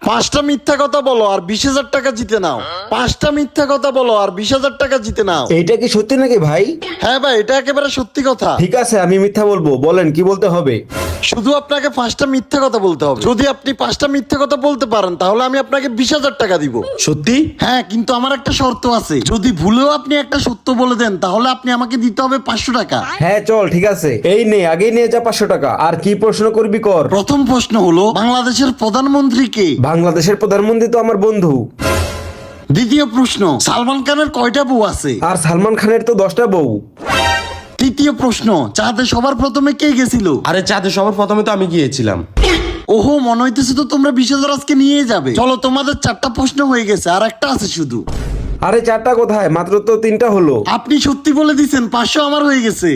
5টা মিথ্যা কথা বলো আর 20,000 টাকা জিতে নাও। 5টা মিথ্যা কথা বলো আর 20,000 টাকা জিতে নাও। এইটা কি সত্যি নাকি ভাই? হ্যাঁ ভাই, এটা একেবারে সত্যি কথা। ঠিক আছে, আমি মিথ্যা বলবো, বলেন কি বলতে হবে। শুধু আপনাকে 5টা মিথ্যা কথা বলতে হবে। যদি আপনি 5টা মিথ্যা কথা বলতে পারেন তাহলে আমি আপনাকে 20,000 টাকা দিব। সত্যি? হ্যাঁ, কিন্তু আমার একটা শর্ত আছে। যদি ভুলেও আপনি একটা সত্য বলে দেন তাহলে আপনি আমাকে দিতে হবে 500 টাকা। হ্যাঁ চল, ঠিক আছে, এই নে, আগেই নিয়ে যা 500 টাকা। আর কি প্রশ্ন করবি কর। প্রথম প্রশ্ন হলো, বাংলাদেশের প্রধানমন্ত্রী কে? বাংলাদেশের প্রধানমন্ত্রী তো আমার বন্ধু। দ্বিতীয় প্রশ্ন, সালমান খানের কয়টা বউ আছে? আর সালমান খানের তো 10টা বউ। তৃতীয় প্রশ্ন, চাঁদে সবার প্রথমে কে গেছিল? আরে চাঁদে সবার প্রথমে তো আমি গিয়েছিলাম। ওহো, মনে হইতেছে তো তোমরা 20,000 আজকে নিয়ে যাবে। চলো, তোমাদের 4টা প্রশ্ন হয়ে গেছে, আর একটা আছে শুধু। আরে 4টা কোথায়, মাত্র তো 3টা হলো। আপনি সত্যি বলে দিছেন, 500 আমার হয়ে গেছে।